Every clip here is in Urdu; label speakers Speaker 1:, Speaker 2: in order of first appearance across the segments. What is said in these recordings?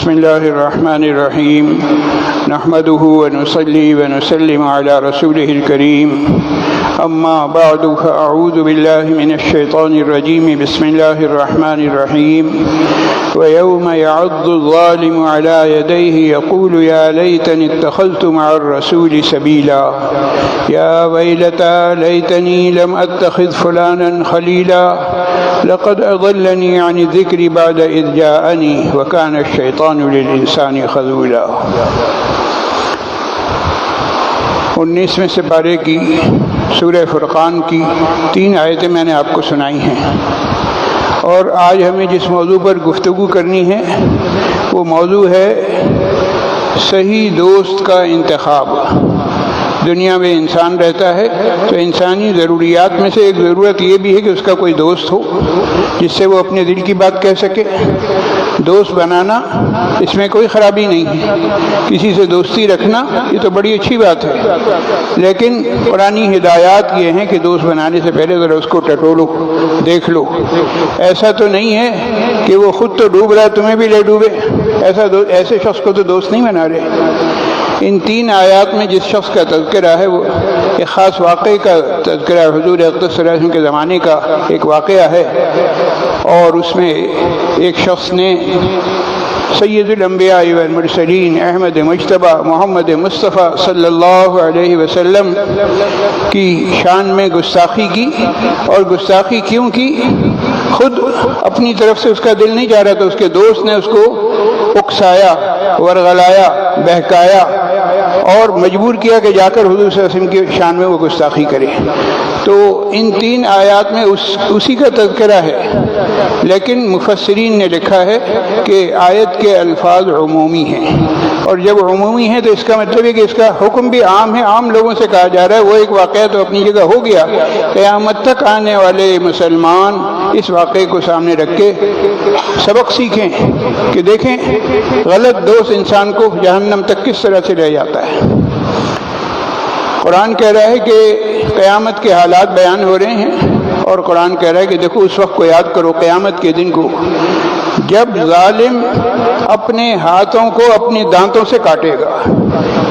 Speaker 1: بسم اللہ الرحمن الرحیم نحمده ونصلی ونسلم علی رسولہ الکریم اما بعد فاعوذ باللہ من الشیطان الرجیم بسم اللہ الرحمن الرحیم ویوم يعض الظالم على يديه يقول يا ليتني اتخذت مع الرسول سبيلا يا ويلتى ليتني لم أتخذ فلانا خليلا لقد أضلني عن الذكر بعد إذ جاءني وكان الشيطان للإنسان خذولا۔ 19ویں سپارے کی سورہ فرقان کی 3 آیتیں میں نے آپ کو سنائی ہیں، اور آج ہمیں جس موضوع پر گفتگو کرنی ہے وہ موضوع ہے صحیح دوست کا انتخاب۔ دنیا میں انسان رہتا ہے تو انسانی ضروریات میں سے ایک ضرورت یہ بھی ہے کہ اس کا کوئی دوست ہو جس سے وہ اپنے دل کی بات کہہ سکے۔ دوست بنانا اس میں کوئی خرابی نہیں ہے، کسی سے دوستی رکھنا یہ تو بڑی اچھی بات ہے، لیکن قرآنی ہدایات یہ ہیں کہ دوست بنانے سے پہلے ذرا اس کو ٹٹولو، دیکھ لو۔ ایسا تو نہیں ہے کہ وہ خود تو ڈوب رہا ہے تمہیں بھی لے ڈوبے، ایسے شخص کو تو دوست نہیں بنا رہے۔ ان 3 آیات میں جس شخص کا تذکرہ ہے وہ ایک خاص واقعے کا تذکرہ ہے، حضور اقدس صلی اللہ علیہ وسلم کے زمانے کا ایک واقعہ ہے، اور اس میں ایک شخص نے سید الانبیاء والمرسلین احمد مجتبی محمد مصطفیٰ صلی اللہ علیہ وسلم کی شان میں گستاخی کی۔ اور گستاخی کیوں کی؟ خود اپنی طرف سے اس کا دل نہیں چاہ رہا، تو اس کے دوست نے اس کو اکسایا، ورغلایا، بہکایا اور مجبور کیا کہ جا کر حضور صلی اللہ علیہ وسلم کی شان میں وہ گستاخی کرے۔ تو ان 3 آیات میں اسی کا تذکرہ ہے، لیکن مفسرین نے لکھا ہے کہ آیت کے الفاظ عمومی ہیں، اور جب عمومی ہیں تو اس کا مطلب ہے کہ اس کا حکم بھی عام ہے، عام لوگوں سے کہا جا رہا ہے۔ وہ ایک واقعہ تو اپنی جگہ ہو گیا، قیامت تک آنے والے مسلمان اس واقعے کو سامنے رکھ کے سبق سیکھیں کہ دیکھیں غلط دوست انسان کو جہنم تک کس طرح سے لے جاتا ہے۔ قرآن کہہ رہا ہے کہ قیامت کے حالات بیان ہو رہے ہیں، اور قرآن کہہ رہا ہے کہ دیکھو اس وقت کو یاد کرو، قیامت کے دن کو، جب ظالم اپنے ہاتھوں کو اپنی دانتوں سے کاٹے گا۔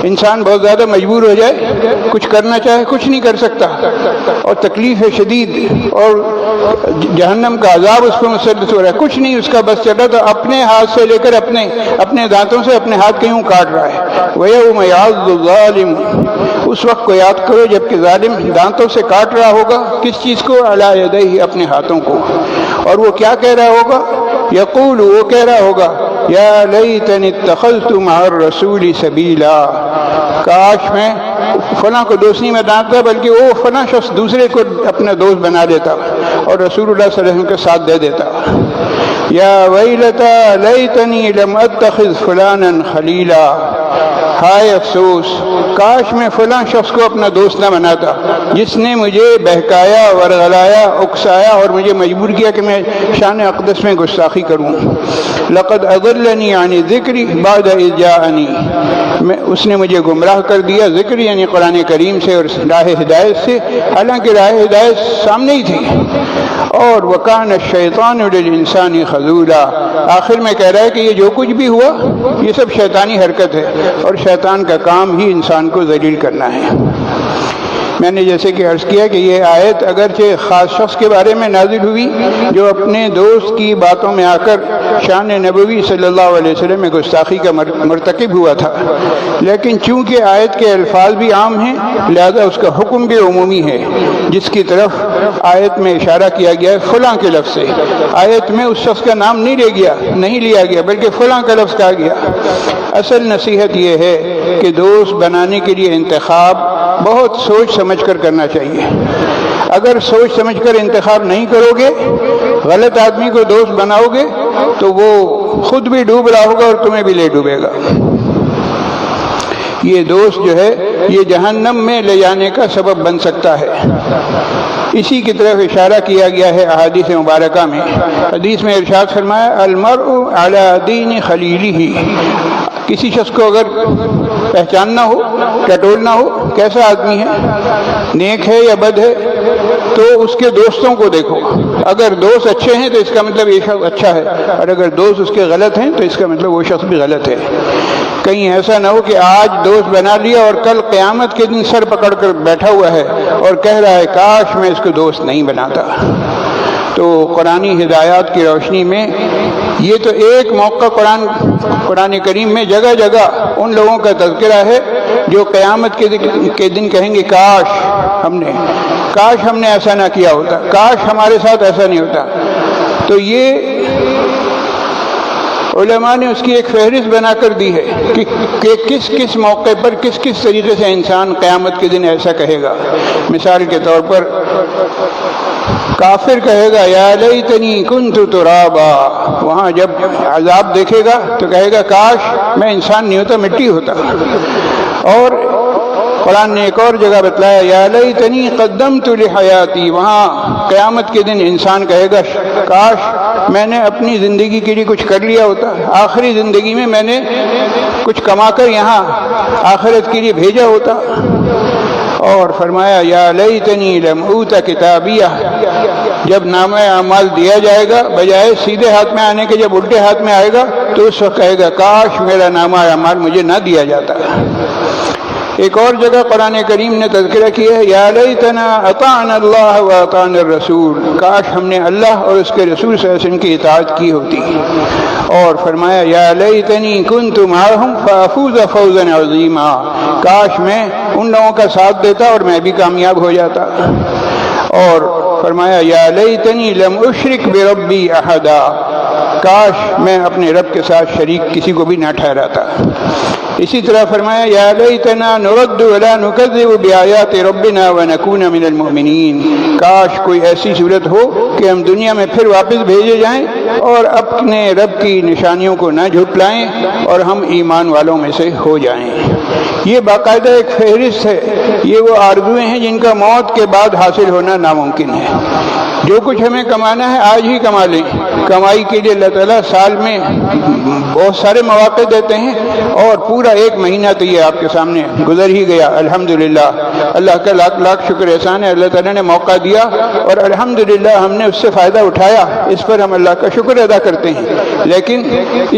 Speaker 1: انسان بہت زیادہ مجبور ہو جائے، کچھ کرنا چاہے کچھ نہیں کر سکتا، اور تکلیف ہے شدید، اور جہنم کا عذاب اس پر مسلط ہو رہا ہے، کچھ نہیں اس کا بس چلا، تو اپنے ہاتھ سے لے کر اپنے دانتوں سے اپنے ہاتھ کیوں کاٹ رہا ہے۔ وَيَوْمَ يَعَضُّ الظَّالِمُ، اس وقت کو یاد کرو جب کہ ظالم دانتوں سے کاٹ رہا ہوگا، کس چیز کو؟ عَلَىٰ يَدَيْهِ، اپنے ہاتھوں کو، اور وہ کیا کہہ رہا ہوگا؟ یقول، وہ کہہ رہا ہوگا یا لیتنی اتخذت مع الرسول سبیلا، کاش میں فلاں کو دوست نہیں بناتا بلکہ وہ فلاں شخص دوسرے کو اپنا دوست بنا دیتا اور رسول اللہ صلی اللہ علیہ وسلم کے ساتھ دے دیتا۔ یا ویلتا لیتنی لم اتخذ فلانا خلیلا، ہائے افسوس، کاش میں فلاں شخص کو اپنا دوست نہ بناتا جس نے مجھے بہکایا، ورغلایا، اکسایا اور مجھے مجبور کیا کہ میں شان اقدس میں گستاخی کروں۔ لقد اضلنی عن الذکر بعد اذ جاءنی، اس نے مجھے گمراہ کر دیا، ذکر یعنی قرآن کریم سے اور راہ ہدایت سے، حالانکہ راہ ہدایت سامنے ہی تھی۔ اور وکان الشیطان للانسان خذولا، آخر میں کہہ رہا ہے کہ یہ جو کچھ بھی ہوا یہ سب شیطانی حرکت ہے، اور شیطان کا کام ہی انسان کو ذلیل کرنا ہے۔ میں نے جیسے کہ عرض کیا کہ یہ آیت اگرچہ خاص شخص کے بارے میں نازل ہوئی جو اپنے دوست کی باتوں میں آ کر شان نبوی صلی اللہ علیہ وسلم میں گستاخی کا مرتکب ہوا تھا، لیکن چونکہ آیت کے الفاظ بھی عام ہیں لہذا اس کا حکم بھی عمومی ہے، جس کی طرف آیت میں اشارہ کیا گیا ہے فلاں کے لفظ سے۔ آیت میں اس شخص کا نام نہیں لیا گیا بلکہ فلاں کا لفظ کہا گیا۔ اصل نصیحت یہ ہے کہ دوست بنانے کے لیے انتخاب بہت سوچ سمجھ کر کرنا چاہیے۔ اگر سوچ سمجھ کر انتخاب نہیں کرو گے، غلط آدمی کو دوست بناؤ گے تو وہ خود بھی ڈوب رہا ہوگا اور تمہیں بھی لے ڈوبے گا۔ یہ دوست جو ہے یہ جہنم میں لے جانے کا سبب بن سکتا ہے۔ اسی کی طرف اشارہ کیا گیا ہے احادیث مبارکہ میں۔ حدیث میں ارشاد فرمایا المرء علی دین خلیلہ، کسی شخص کو اگر پہچاننا ہو، ٹٹولنا ہو کیسا آدمی ہے، نیک ہے یا بد ہے، تو اس کے دوستوں کو دیکھو، اگر دوست اچھے ہیں تو اس کا مطلب یہ شخص اچھا ہے، اور اگر دوست اس کے غلط ہیں تو اس کا مطلب وہ شخص بھی غلط ہے۔ کہیں ایسا نہ ہو کہ آج دوست بنا لیا اور کل قیامت کے دن سر پکڑ کر بیٹھا ہوا ہے اور کہہ رہا ہے کاش میں اس کو دوست نہیں بناتا۔ تو قرآنی ہدایات کی روشنی میں یہ تو ایک موقع قرآن کریم میں جگہ جگہ ان لوگوں کا تذکرہ ہے جو قیامت کے دن کہیں گے کاش ہم نے ایسا نہ کیا ہوتا، کاش ہمارے ساتھ ایسا نہیں ہوتا۔ تو یہ علماء نے اس کی ایک فہرست بنا کر دی ہے کہ کس کس موقع پر کس کس طریقے سے انسان قیامت کے دن ایسا کہے گا۔ مثال کے طور پر کافر کہے گا یا لیتنی کنت ترابا، وہاں جب عذاب دیکھے گا تو کہے گا کاش میں انسان نہیں ہوتا، مٹی ہوتا۔ اور قرآن نے ایک اور جگہ بتلایا یا لیتنی قدمت لحیاتی، وہاں قیامت کے دن انسان کہے گا کاش میں نے اپنی زندگی کے لیے کچھ کر لیا ہوتا، آخری زندگی میں میں نے کچھ کما کر یہاں آخرت کے لیے بھیجا ہوتا۔ اور فرمایا یا لیتنی لم اوت کتابیہ، جب نامہ اعمال دیا جائے گا بجائے سیدھے ہاتھ میں آنے کے جب الٹے ہاتھ میں آئے گا تو اس وقت کہے گا کاش میرا نامہ اعمال مجھے نہ دیا جاتا۔ ایک اور جگہ قرآن کریم نے تذکرہ کیا ہے یا لیتنا اطعنا اللہ و اطعنا الرسول، کاش ہم نے اللہ اور اس کے رسول صلی اللہ علیہ وسلم کی اطاعت کی ہوتی۔ اور فرمایا یا لیتنی کنت معہم فافوز فوزا عظیما، کاش میں ان لوگوں کا ساتھ دیتا اور میں بھی کامیاب ہو جاتا۔ اور فرمایا یا لیتنی لم اشرک بربی احدا، کاش میں اپنے رب کے ساتھ شریک کسی کو بھی نہ ٹھہراتا۔ اسی طرح فرمایا یا لیتنا نرد ولا نکذب بآیات ربنا ونکون من المؤمنین، کاش کوئی ایسی صورت ہو کہ ہم دنیا میں پھر واپس بھیجے جائیں اور اپنے رب کی نشانیوں کو نہ جھٹلائیں اور ہم ایمان والوں میں سے ہو جائیں۔ یہ باقاعدہ ایک فہرست ہے، یہ وہ آرزویں ہیں جن کا موت کے بعد حاصل ہونا ناممکن ہے۔ جو کچھ ہمیں کمانا ہے آج ہی کما لیں، کمائی کے لیے اللہ تعالیٰ سال میں بہت سارے مواقع دیتے ہیں، اور پورا ایک مہینہ تو یہ آپ کے سامنے گزر ہی گیا۔ الحمدللہ اللہ کا لاکھ لاکھ شکر احسان ہے، اللہ تعالیٰ نے موقع دیا اور الحمدللہ ہم نے اس سے فائدہ اٹھایا، اس پر ہم اللہ کا شکر ادا کرتے ہیں۔ لیکن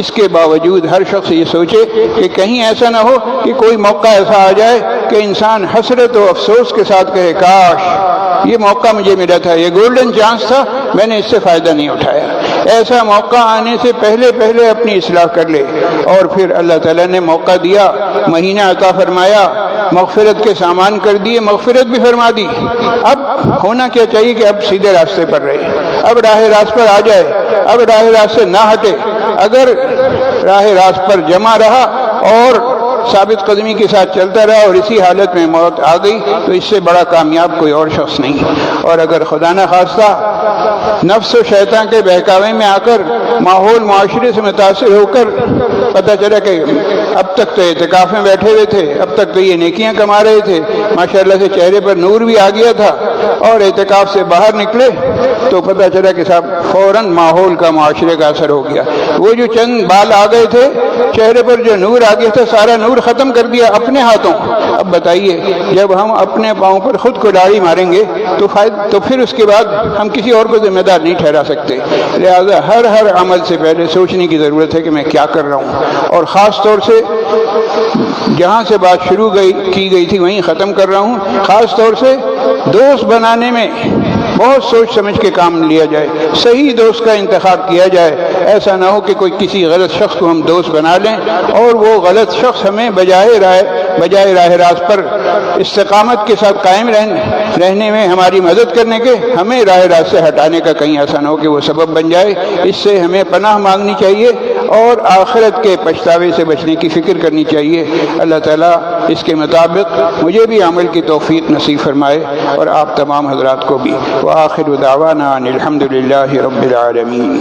Speaker 1: اس کے باوجود ہر شخص یہ سوچے کہ کہیں ایسا نہ ہو کہ کوئی موقع ایسا آ جائے کہ انسان حسرت و افسوس کے ساتھ کہے کاش یہ موقع مجھے ملا تھا، یہ گولڈن چانس تھا، میں نے اس سے فائدہ نہیں اٹھایا۔ ایسا موقع آنے سے پہلے اپنی اصلاح کر لے، اور پھر اللہ تعالیٰ نے موقع دیا، مہینہ عطا فرمایا، مغفرت کے سامان کر دیے، مغفرت بھی فرما دی۔ اب ہونا کیا چاہیے کہ اب سیدھے راستے پر رہے، اب راہ راست پر آ جائے، اب راہ راست سے نہ ہٹے۔ اگر راہ راست پر جمع رہا اور ثابت قدمی کے ساتھ چلتا رہا اور اسی حالت میں موت آ گئی تو اس سے بڑا کامیاب کوئی اور شخص نہیں۔ اور اگر خدا نہ خواستہ نفس و شیطان کے بہکاوے میں آ کر ماحول معاشرے سے متاثر ہو کر پتہ چلا کہ اب تک تو اعتکاف میں بیٹھے ہوئے تھے، اب تک تو یہ نیکیاں کما رہے تھے، ماشاءاللہ سے چہرے پر نور بھی آ گیا تھا، اور اعتکاف سے باہر نکلے تو پتہ چلا کہ صاحب فوراً ماحول کا معاشرے کا اثر ہو گیا۔ وہ جو چند بال آ گئے تھے چہرے پر، جو نور آ گیا تھا، سارا نور ختم کر دیا اپنے ہاتھوں۔ اب بتائیے جب ہم اپنے پاؤں پر خود کو ڈاڑی ماریں گے تو پھر اس کے بعد ہم کسی اور کو ذمہ دار نہیں ٹھہرا سکتے۔ لہذا ہر عمل سے پہلے سوچنے کی ضرورت ہے کہ میں کیا کر رہا ہوں، اور خاص طور سے جہاں سے بات شروع کی گئی تھی وہیں ختم کر رہا ہوں، خاص طور سے دوست بنانے میں بہت سوچ سمجھ کے کام لیا جائے، صحیح دوست کا انتخاب کیا جائے۔ ایسا نہ ہو کہ کوئی کسی غلط شخص کو ہم دوست بنا لیں اور وہ غلط شخص ہمیں بجائے راہ راست پر استقامت کے ساتھ قائم رہنے میں ہماری مدد کرنے کے، ہمیں راہ راست سے ہٹانے کا کہیں ایسا نہ ہو کہ وہ سبب بن جائے۔ اس سے ہمیں پناہ مانگنی چاہیے اور آخرت کے پچھتاوے سے بچنے کی فکر کرنی چاہیے۔ اللہ تعالیٰ اس کے مطابق مجھے بھی عمل کی توفیق نصیب فرمائے اور آپ تمام حضرات کو بھی۔ وآخر دعوانا ان الحمد للہ رب العالمین۔